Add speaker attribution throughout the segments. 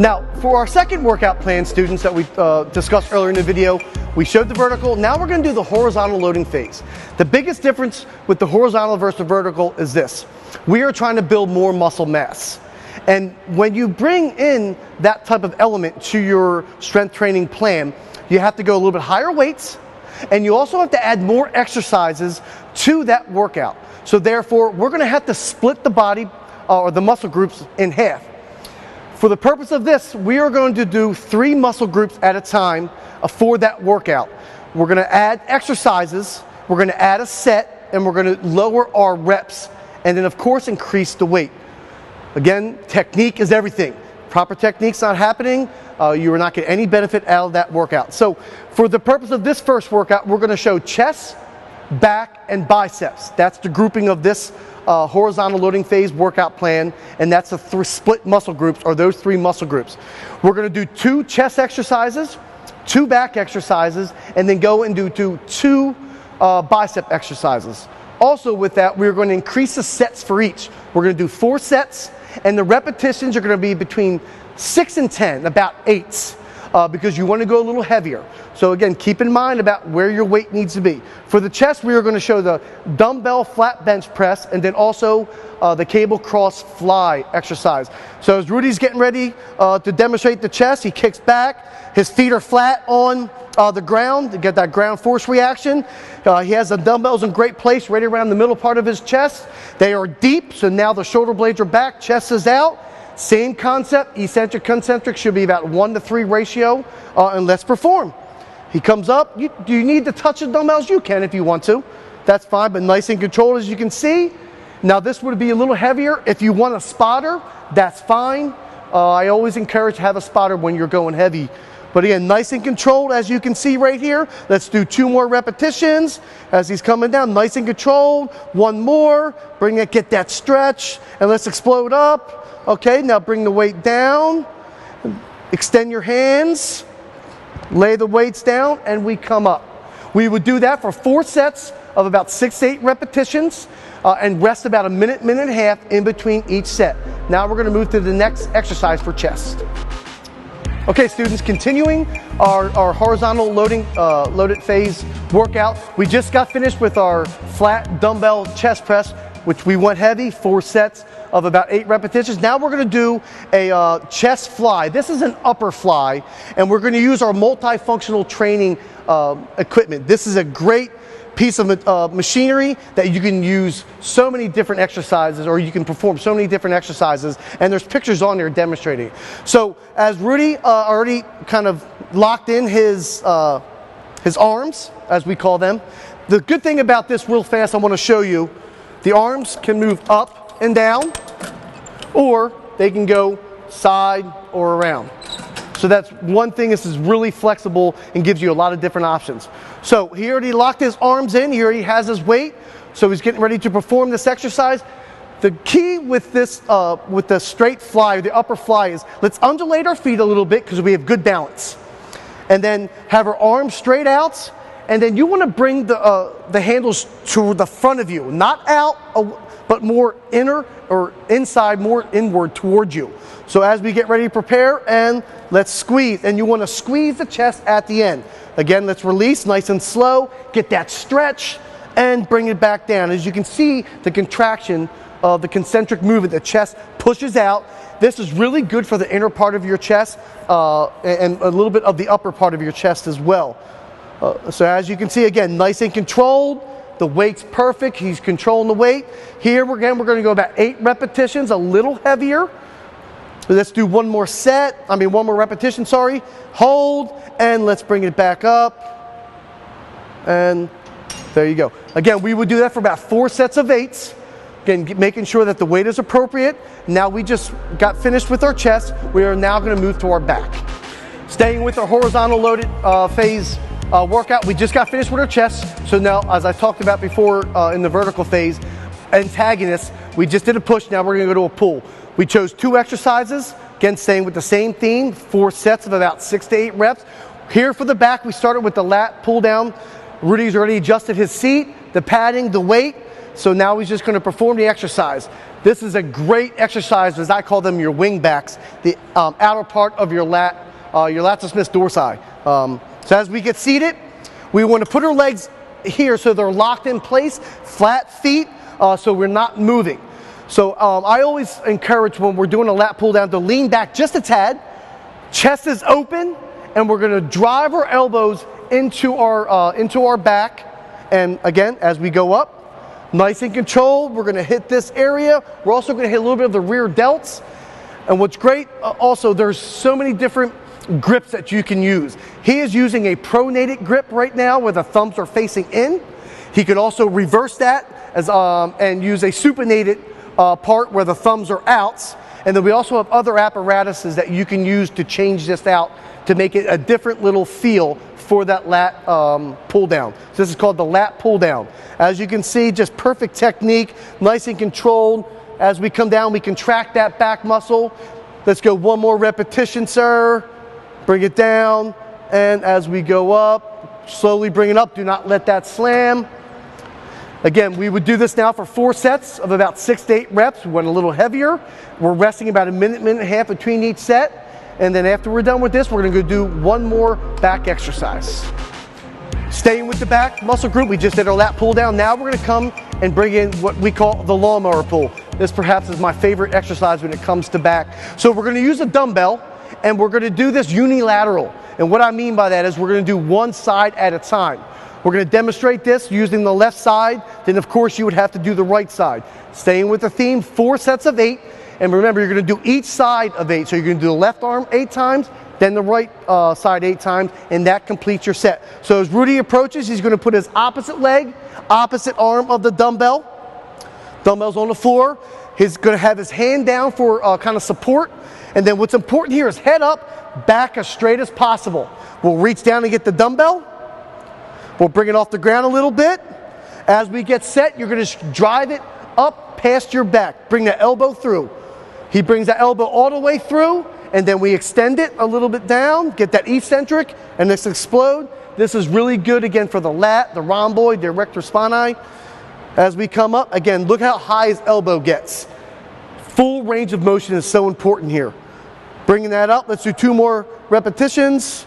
Speaker 1: Now, for our second workout plan, students, that we discussed earlier in the video, we showed the vertical. Now we're going to do the horizontal loading phase. The biggest difference with the horizontal versus the vertical is this. We are trying to build more muscle mass. And when you bring in that type of element to your strength training plan, you have to go a little bit higher weights, and you also have to add more exercises to that workout. So therefore, we're going to have to split the body or the muscle groups in half. For the purpose of this, we are going to do 3 muscle groups at a time for that workout. We're going to add exercises, we're going to add a set, and we're going to lower our reps, and then of course increase the weight. Again, technique is everything. Proper technique's not happening, you are not getting any benefit out of that workout. So for the purpose of this first workout, we're going to show chest, back, and biceps. That's the grouping of this horizontal loading phase workout plan, and that's the split muscle groups, or those 3 muscle groups. We're going to do 2 chest exercises, 2 back exercises, and then go and do 2 bicep exercises. Also with that, we're going to increase the sets for each. We're going to do 4 sets, and the repetitions are going to be between 6 and 10, about 8s. Because you want to go a little heavier. So again, keep in mind about where your weight needs to be. For the chest, we are going to show the dumbbell flat bench press, and then also the cable cross fly exercise. So as Rudy's getting ready to demonstrate the chest, he kicks back, his feet are flat on the ground to get that ground force reaction. He has the dumbbells in great place right around the middle part of his chest. They are deep, so now the shoulder blades are back, chest is out. Same concept, eccentric, concentric should be about 1-to-3 ratio, and let's perform. He comes up, do you need to touch the dumbbells? You can if you want to. That's fine, but nice and controlled as you can see. Now this would be a little heavier. If you want a spotter, that's fine. I always encourage to have a spotter when you're going heavy. But again, nice and controlled as you can see right here. Let's do 2 more repetitions as he's coming down. Nice and controlled. 1 more. Bring it, get that stretch, and let's explode up. Okay, now bring the weight down, extend your hands, lay the weights down, and we come up. We would do that for 4 sets of about 6 to 8 repetitions, and rest about a minute, minute and a half in between each set. Now we're going to move to the next exercise for chest. Okay, students, continuing our horizontal loaded phase workout. We just got finished with our flat dumbbell chest press, which we went heavy, 4 sets of about 8 repetitions. Now we're going to do a chest fly. This is an upper fly, and we're going to use our multifunctional training equipment. This is a great piece of machinery that you can use so many different exercises, or you can perform so many different exercises, and there's pictures on there demonstrating. So as Rudy already kind of locked in his arms, as we call them, the good thing about this real fast I want to show you, the arms can move up and down, or they can go side or around. So that's one thing. This is really flexible and gives you a lot of different options. So he already locked his arms in. He already has his weight. So he's getting ready to perform this exercise. The key with this, with the straight fly, or the upper fly, is let's undulate our feet a little bit because we have good balance. And then have our arms straight out. And then you want to bring the handles to the front of you, not out, but more inner or inside, more inward towards you. So as we get ready to prepare, and let's squeeze. And you want to squeeze the chest at the end. Again, let's release nice and slow, get that stretch, and bring it back down. As you can see, the contraction of the concentric movement, the chest pushes out. This is really good for the inner part of your chest and a little bit of the upper part of your chest as well. So as you can see, again, nice and controlled. The weight's perfect. He's controlling the weight. Here, we're going to go about 8 repetitions, a little heavier. Let's do 1 more repetition, sorry. Hold, and let's bring it back up. And there you go. Again, we would do that for about 4 sets of 8s. Again, making sure that the weight is appropriate. Now we just got finished with our chest. We are now going to move to our back. Staying with our horizontal loaded phase workout, we just got finished with our chest. So now, as I talked about before in the vertical phase, antagonist, we just did a push, now we're going to go to a pull. We chose 2 exercises, again staying with the same theme, 4 sets of about 6 to 8 reps. Here for the back, we started with the lat pull down. Rudy's already adjusted his seat, the padding, the weight. So now he's just going to perform the exercise. This is a great exercise, as I call them, your wing backs, the outer part of your latissimus dorsi. So as we get seated, we want to put our legs here so they're locked in place, flat feet, so we're not moving. So I always encourage when we're doing a lat pull down to lean back just a tad, chest is open, and we're going to drive our elbows into our back. And again, as we go up, nice and controlled, we're going to hit this area. We're also going to hit a little bit of the rear delts. And what's great, also, there's so many different grips that you can use. He is using a pronated grip right now where the thumbs are facing in. He could also reverse that and use a supinated part where the thumbs are out. And then we also have other apparatuses that you can use to change this out to make it a different little feel for that lat pull down. So this is called the lat pull down. As you can see, just perfect technique, nice and controlled. As we come down, we contract that back muscle. Let's go one more repetition, sir. Bring it down. And as we go up, slowly bring it up. Do not let that slam. Again, we would do this now for 4 sets of about 6 to 8 reps. We went a little heavier. We're resting about a minute and a half between each set. And then after we're done with this, we're going to go do one more back exercise. Staying with the back muscle group, we just did our lat pull down. Now we're going to come and bring in what we call the lawnmower pull. This perhaps is my favorite exercise when it comes to back. So we're going to use a dumbbell, and we're going to do this unilateral. And what I mean by that is we're going to do one side at a time. We're going to demonstrate this using the left side. Then, of course, you would have to do the right side. Staying with the theme, 4 sets of 8. And remember, you're going to do each side of 8. So you're going to do the left arm 8 times, then the right side 8 times, and that completes your set. So as Rudy approaches, he's going to put his opposite leg, opposite arm of the dumbbell. Dumbbell's on the floor. He's going to have his hand down for kind of support. And then what's important here is head up, back as straight as possible. We'll reach down and get the dumbbell. We'll bring it off the ground a little bit. As we get set, you're going to drive it up past your back. Bring the elbow through. He brings the elbow all the way through, and then we extend it a little bit down, get that eccentric, and let's explode. This is really good, again, for the lat, the rhomboid, the erector spinae. As we come up, again, look how high his elbow gets. Full range of motion is so important here. Bringing that up, let's do 2 more repetitions.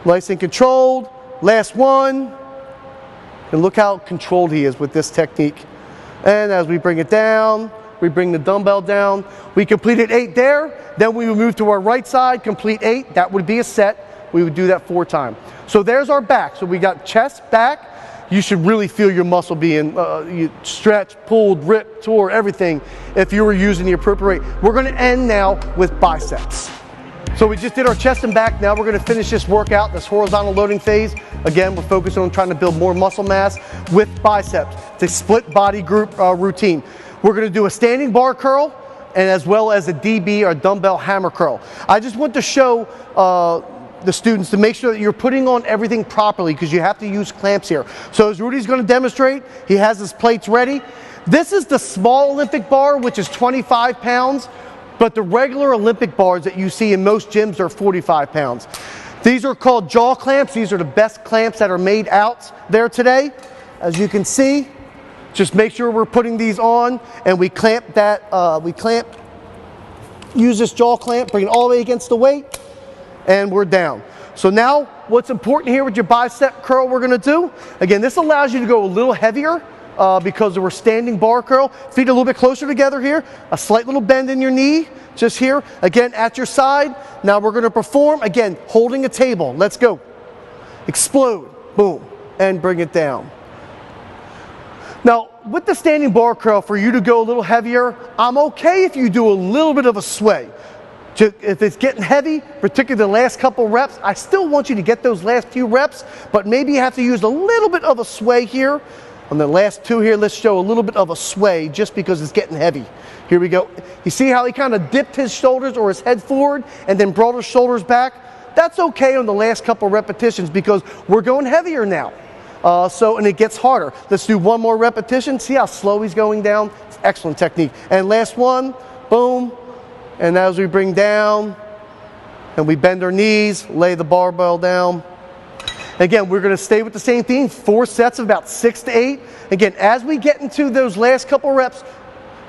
Speaker 1: Nice and controlled. Last one. And look how controlled he is with this technique. And as we bring it down, we bring the dumbbell down. We completed 8 there. Then we would move to our right side, complete 8. That would be a set. We would do that 4 times. So there's our back. So we got chest, back. You should really feel your muscle being stretched, pulled, ripped, tore, everything if you were using the appropriate rate. We're going to end now with biceps. So we just did our chest and back. Now we're going to finish this workout, this horizontal loading phase. Again, we're focusing on trying to build more muscle mass with biceps. It's a split body group routine. We're going to do a standing bar curl and as well as a DB or dumbbell hammer curl. I just want to show the students to make sure that you're putting on everything properly because you have to use clamps here. So as Rudy's going to demonstrate, he has his plates ready. This is the small Olympic bar, which is 25 pounds. But the regular Olympic bars that you see in most gyms are 45 pounds. These are called jaw clamps. These are the best clamps that are made out there today. As you can see, just make sure we're putting these on and we clamp that, use this jaw clamp, bring it all the way against the weight, and we're down. So now what's important here with your bicep curl we're gonna do, again, this allows you to go a little heavier because we're standing bar curl. Feet a little bit closer together here. A slight little bend in your knee, just here. Again, at your side. Now we're going to perform, again, holding a table. Let's go. Explode. Boom. And bring it down. Now, with the standing bar curl, for you to go a little heavier, I'm okay if you do a little bit of a sway. If it's getting heavy, particularly the last couple reps, I still want you to get those last few reps, but maybe you have to use a little bit of a sway here. On the last 2 here, let's show a little bit of a sway just because it's getting heavy. Here we go. You see how he kind of dipped his shoulders or his head forward and then brought his shoulders back? That's okay on the last couple repetitions because we're going heavier now. And it gets harder. Let's do 1 more repetition. See how slow he's going down? It's excellent technique. And last one, boom. And as we bring down and we bend our knees, lay the barbell down. Again, we're going to stay with the same theme, 4 sets of about 6 to 8. Again, as we get into those last couple reps,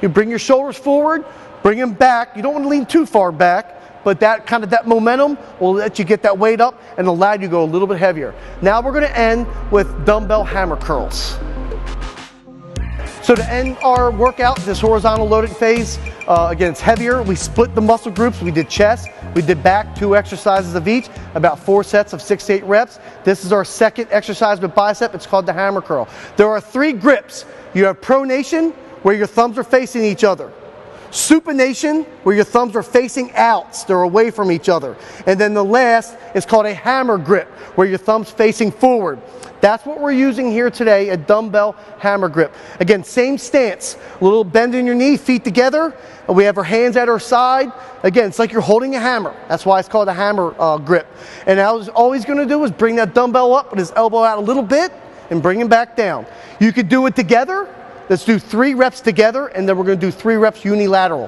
Speaker 1: you bring your shoulders forward, bring them back. You don't want to lean too far back, but that momentum will let you get that weight up and allow you to go a little bit heavier. Now we're going to end with dumbbell hammer curls. So to end our workout, this horizontal loading phase, again, it's heavier. We split the muscle groups. We did chest, we did back, 2 exercises of each, about 4 sets of 6 to 8 reps. This is our second exercise with bicep. It's called the hammer curl. There are 3 grips. You have pronation, where your thumbs are facing each other. Supination, where your thumbs are facing out, they're away from each other. And then the last is called a hammer grip, where your thumbs facing forward. That's what we're using here today, a dumbbell hammer grip. Again, same stance, a little bend in your knee, feet together, and we have our hands at our side. Again, it's like you're holding a hammer. That's why it's called a hammer grip. And all he's going to do is bring that dumbbell up with his elbow out a little bit and bring him back down. You could do it together. Let's do 3 reps together, and then we're going to do 3 reps unilateral.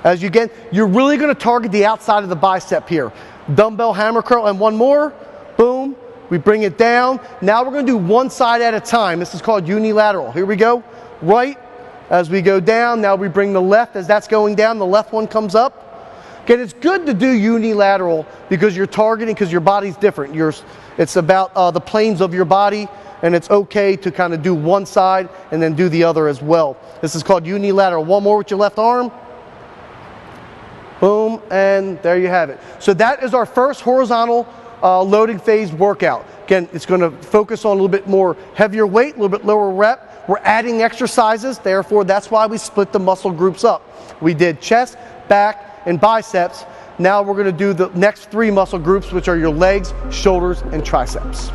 Speaker 1: As you get, you're really going to target the outside of the bicep here. Dumbbell hammer curl, and one more, boom, we bring it down. Now we're going to do one side at a time. This is called unilateral. Here we go, right, as we go down. Now we bring the left, as that's going down, the left one comes up. Again, it's good to do unilateral because you're targeting, because your body's different. It's about the planes of your body. And it's okay to kind of do one side and then do the other as well. This is called unilateral. One more with your left arm. Boom, and there you have it. So that is our first horizontal loading phase workout. Again, it's going to focus on a little bit more heavier weight, a little bit lower rep. We're adding exercises, therefore that's why we split the muscle groups up. We did chest, back, and biceps. Now we're going to do the next 3 muscle groups, which are your legs, shoulders, and triceps.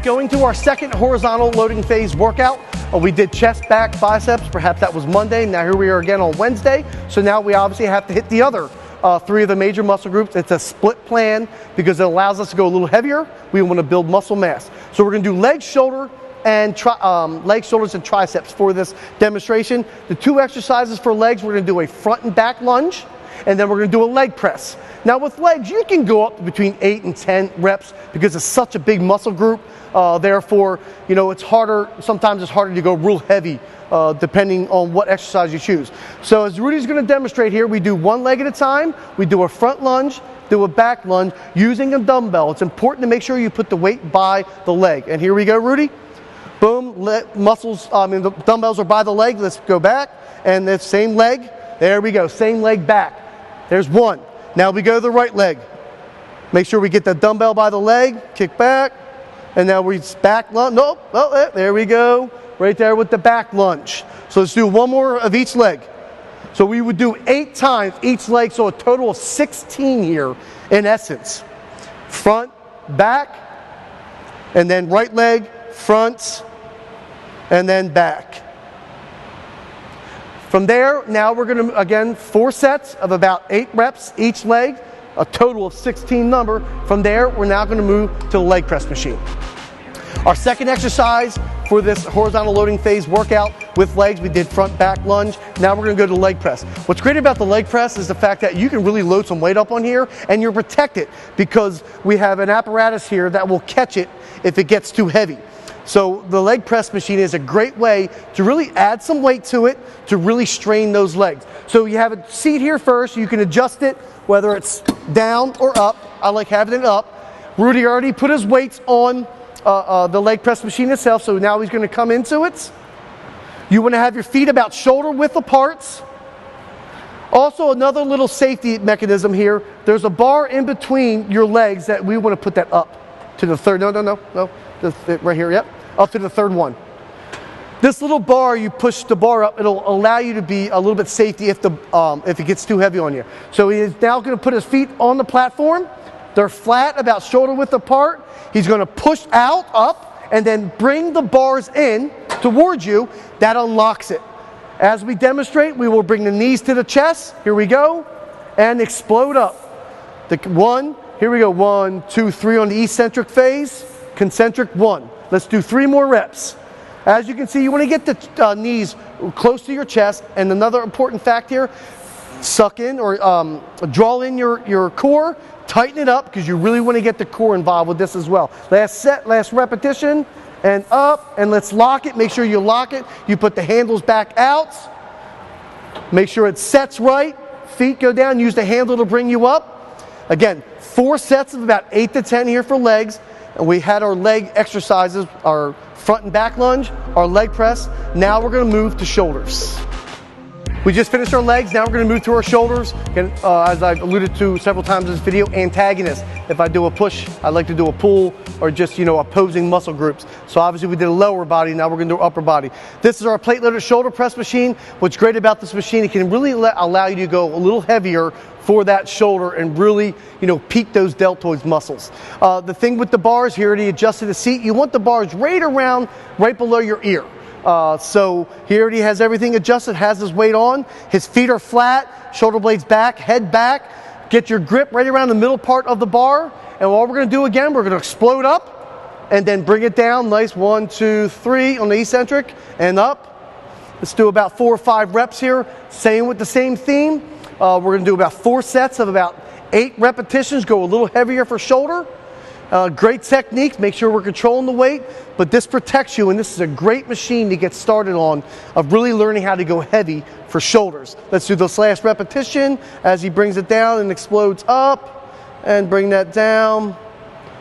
Speaker 1: Going to our second horizontal loading phase workout, we did chest, back, biceps. Perhaps that was Monday. Now here we are again on Wednesday. So now we obviously have to hit the other 3 of the major muscle groups. It's a split plan because it allows us to go a little heavier. We want to build muscle mass. So we're going to do legs, shoulders, and triceps for this demonstration. The 2 exercises for legs, we're going to do a front and back lunge, and then we're going to do a leg press. Now with legs, you can go up to between 8 and 10 reps because it's such a big muscle group. Therefore, it's harder. Sometimes it's harder to go real heavy depending on what exercise you choose. So as Rudy's going to demonstrate here, we do 1 leg at a time. We do a front lunge, do a back lunge using a dumbbell. It's important to make sure you put the weight by the leg. And here we go, Rudy. Boom, the dumbbells are by the leg. Let's go back. And the same leg. There we go, same leg back. There's 1. Now we go to the right leg. Make sure we get the dumbbell by the leg, kick back, and now we back lunge. Nope, oh, there we go, right there with the back lunge. So let's do 1 more of each leg. So we would do 8 times each leg, so a total of 16 here in essence. Front, back, and then right leg, front, and then back. From there, now we're going to, again, 4 sets of about 8 reps each leg, a total of 16 number. From there, we're now going to move to the leg press machine. Our second exercise for this horizontal loading phase workout with legs, we did front back lunge. Now we're going to go to leg press. What's great about the leg press is the fact that you can really load some weight up on here and you're protected because we have an apparatus here that will catch it if it gets too heavy. So the leg press machine is a great way to really add some weight to it to really strain those legs. So you have a seat here first. You can adjust it whether it's down or up. I like having it up. Rudy already put his weights on the leg press machine itself, so now he's going to come into it. You want to have your feet about shoulder width apart. Also, another little safety mechanism here. There's a bar in between your legs that we want to put that up to the third. No. Right here, yep. Up to the 3rd one. This little bar, you push the bar up, it'll allow you to be a little bit safety if it gets too heavy on you. So he is now going to put his feet on the platform. They're flat, about shoulder width apart. He's going to push out, up, and then bring the bars in towards you. That unlocks it. As we demonstrate, we will bring the knees to the chest. Here we go. And explode up. Here we go. 1, 2, 3 on the eccentric phase. Concentric 1. Let's do 3 more reps. As you can see, you want to get the knees close to your chest. And another important fact here, suck in or draw in your core, tighten it up because you really want to get the core involved with this as well. Last set, last repetition, and up, and let's lock it. Make sure you lock it. You put the handles back out. Make sure it sets right. Feet go down, use the handle to bring you up. Again, 4 sets of about 8 to 10 here for legs. And we had our leg exercises, our front and back lunge, our leg press. Now we're going to move to shoulders. We just finished our legs, now we're going to move to our shoulders. Again, as I've alluded to several times in this video, antagonist. If I do a push, I like to do a pull, or just, opposing muscle groups. So obviously we did a lower body, now we're going to do upper body. This is our plate loaded shoulder press machine. What's great about this machine, it can really allow you to go a little heavier for that shoulder and really, peak those deltoid muscles. The thing with the bars, here already adjusted the seat, you want the bars right below your ear. So he already has everything adjusted, has his weight on. His feet are flat, shoulder blades back, head back. Get your grip right around the middle part of the bar. And what we're going to do again, we're going to explode up and then bring it down. Nice 1, 2, 3 on the eccentric and up. Let's do about 4 or 5 reps here. Same with the same theme. We're going to do about 4 sets of about 8 repetitions. Go a little heavier for shoulder. Great technique, make sure we're controlling the weight, but this protects you, and this is a great machine to get started on of really learning how to go heavy for shoulders. Let's do this last repetition as he brings it down and explodes up and bring that down.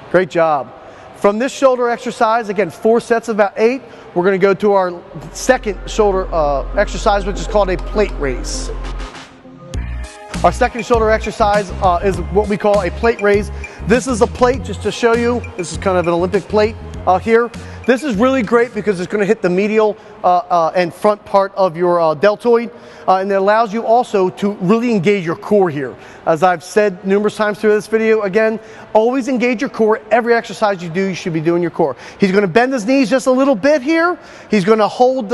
Speaker 1: Great job. From this shoulder exercise, again, 4 sets of about 8, we're going to go to our second shoulder exercise, which is called a plate raise. Our second shoulder exercise is what we call a plate raise. This is a plate, just to show you. This is kind of an Olympic plate here. This is really great because it's going to hit the medial and front part of your deltoid, and it allows you also to really engage your core here. As I've said numerous times through this video, again, always engage your core. Every exercise you do, you should be doing your core. He's going to bend his knees just a little bit here. He's going to hold,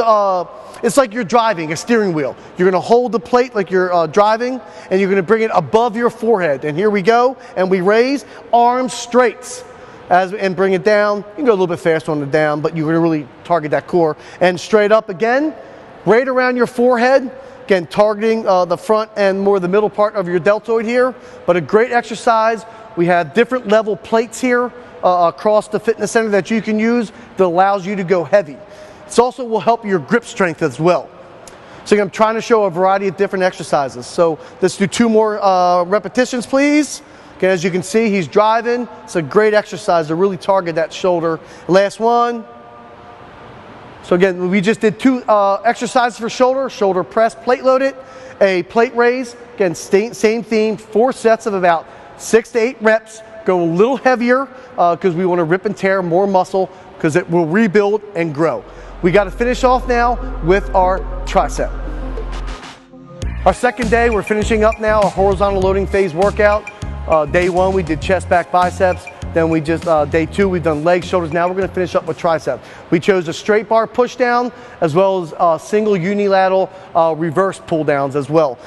Speaker 1: it's like you're driving a steering wheel. You're going to hold the plate like you're driving, and you're going to bring it above your forehead. And here we go, and we raise, arms straight. And bring it down. You can go a little bit faster on the down, but you're going to really target that core. And straight up again, right around your forehead. Again, targeting the front and more the middle part of your deltoid here. But a great exercise. We have different level plates here across the fitness center that you can use that allows you to go heavy. It also will help your grip strength as well. So I'm trying to show a variety of different exercises. So let's do 2 more repetitions, please. Okay, as you can see, he's driving. It's a great exercise to really target that shoulder. Last one. So again, we just did 2 exercises for shoulder press, plate loaded, a plate raise. Again, same theme, 4 sets of about 6 to 8 reps. Go a little heavier because we want to rip and tear more muscle because it will rebuild and grow. We got to finish off now with our tricep. Our second day, we're finishing up now a horizontal loading phase workout. Day 1, we did chest, back, biceps. Then we just, day 2, we've done legs, shoulders. Now we're going to finish up with triceps. We chose a straight bar push down as well as single unilateral reverse pull downs as well.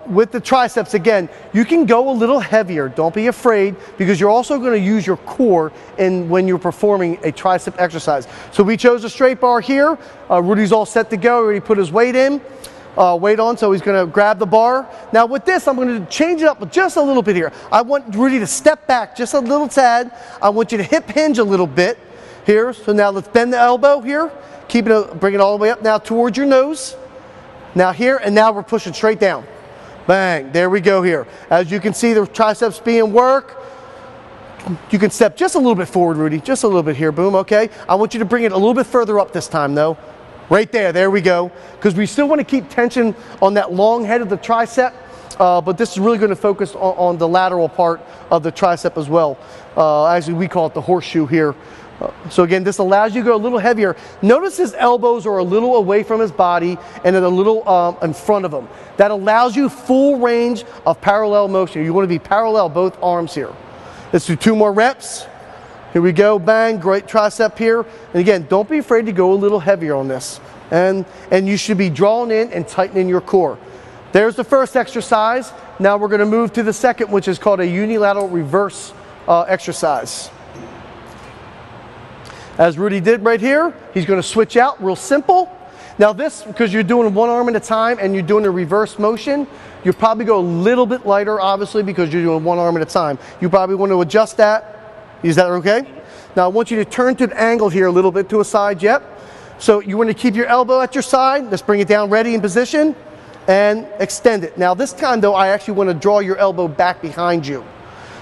Speaker 1: With the triceps, again, you can go a little heavier. Don't be afraid because you're also going to use your core when you're performing a tricep exercise. So we chose a straight bar here. Rudy's all set to go. Already put his weight in. Weight on, so he's going to grab the bar. Now with this, I'm going to change it up just a little bit here. I want Rudy to step back just a little tad. I want you to hip hinge a little bit here. So now let's bend the elbow here. Bring it all the way up now towards your nose. Now here, and now we're pushing straight down. Bang, there we go here. As you can see, the triceps being worked. You can step just a little bit forward, Rudy. Just a little bit here, boom, okay. I want you to bring it a little bit further up this time though. Right there we go. Because we still want to keep tension on that long head of the tricep, but this is really going to focus on the lateral part of the tricep as well. Actually, we call it the horseshoe here. So again, this allows you to go a little heavier. Notice his elbows are a little away from his body and then a little in front of him. That allows you full range of parallel motion. You want to be parallel both arms here. Let's do 2 more reps. Here we go, bang, great tricep here. And again, don't be afraid to go a little heavier on this. And you should be drawing in and tightening your core. There's the first exercise. Now we're going to move to the second, which is called a unilateral reverse exercise. As Rudy did right here, he's going to switch out, real simple. Now this, because you're doing one arm at a time and you're doing a reverse motion, you probably go a little bit lighter, obviously, because you're doing one arm at a time. You probably want to adjust that. Is that okay? Now I want you to turn to the angle here a little bit to a side, yep. So you want to keep your elbow at your side. Let's bring it down, ready in position, and extend it. Now this time though, I actually want to draw your elbow back behind you.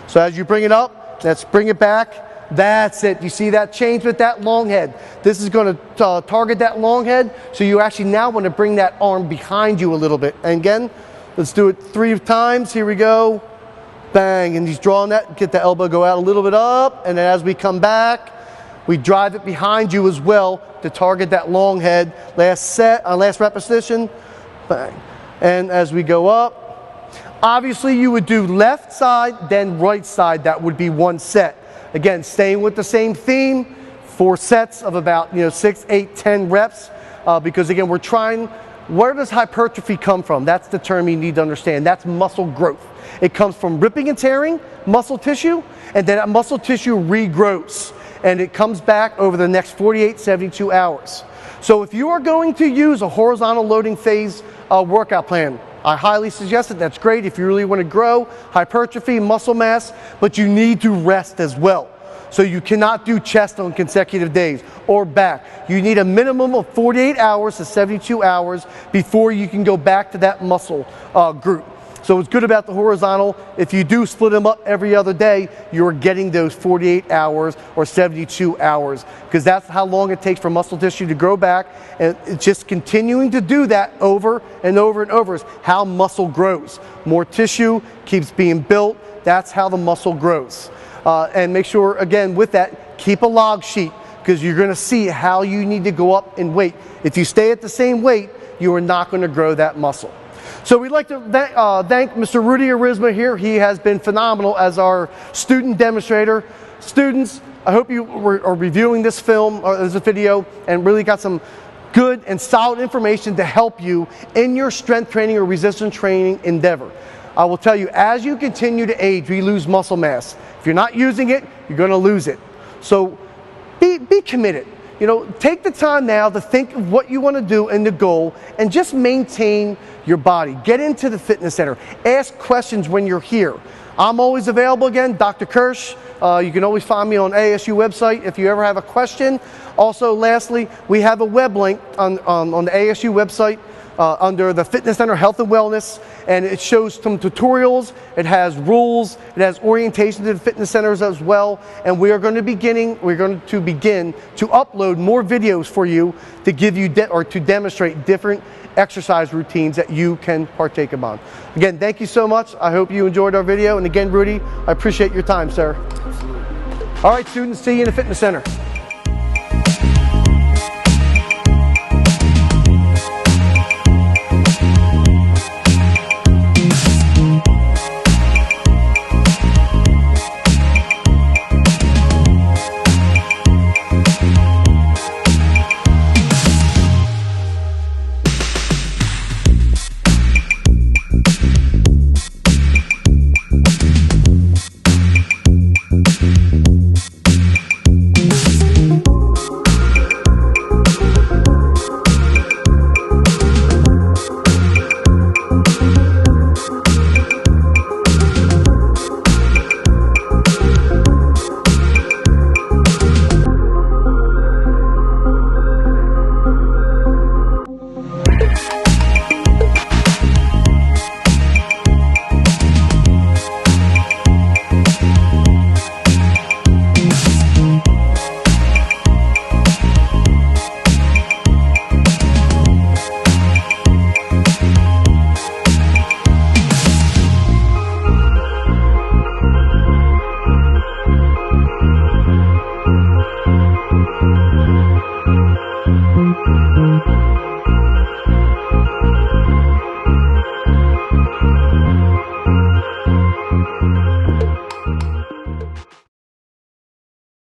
Speaker 1: So as you bring it up, let's bring it back. That's it. You see that change with that long head. This is going to target that long head. So you actually now want to bring that arm behind you a little bit. And again, let's do it 3 times. Here we go. Bang. And he's drawing that. Get the elbow go out a little bit up. And then as we come back, we drive it behind you as well to target that long head. Last repetition. Bang. And as we go up, obviously you would do left side, then right side. That would be 1 set. Again, staying with the same theme, 4 sets of about 6, 8, 10 reps, because again, we're trying, where does hypertrophy come from? That's the term you need to understand. That's muscle growth. It comes from ripping and tearing muscle tissue, and then that muscle tissue regrows, and it comes back over the next 48, 72 hours. So if you are going to use a horizontal loading phase workout plan, I highly suggest it. That's great if you really want to grow hypertrophy, muscle mass, but you need to rest as well. So you cannot do chest on consecutive days or back. You need a minimum of 48 hours to 72 hours before you can go back to that muscle group. So what's good about the horizontal, if you do split them up every other day, you're getting those 48 hours or 72 hours, because that's how long it takes for muscle tissue to grow back, and it's just continuing to do that over and over and over is how muscle grows. More tissue keeps being built, that's how the muscle grows. And make sure, again, with that, keep a log sheet, because you're going to see how you need to go up in weight. If you stay at the same weight, you are not going to grow that muscle. So we'd like to thank Mr. Rudy Arizma here. He has been phenomenal as our student demonstrator. Students, I hope you are reviewing this film or this video and really got some good and solid information to help you in your strength training or resistance training endeavor. I will tell you, as you continue to age, we lose muscle mass. If you're not using it, you're going to lose it. So be committed. Take the time now to think of what you want to do and the goal, and just maintain your body. Get into the fitness center. Ask questions when you're here. I'm always available again, Dr. Kirsch. You can always find me on ASU website if you ever have a question. Also, lastly, we have a web link on the ASU website under the Fitness Center Health and Wellness, and it shows some tutorials, it has rules, it has orientation to the fitness centers as well, and we're going to begin to upload more videos for you to give you to demonstrate different exercise routines that you can partake upon. Again, thank you so much. I hope you enjoyed our video, and again, Rudy, I appreciate your time, sir. Absolutely. All right, students, see you in the fitness center.
Speaker 2: Thank you.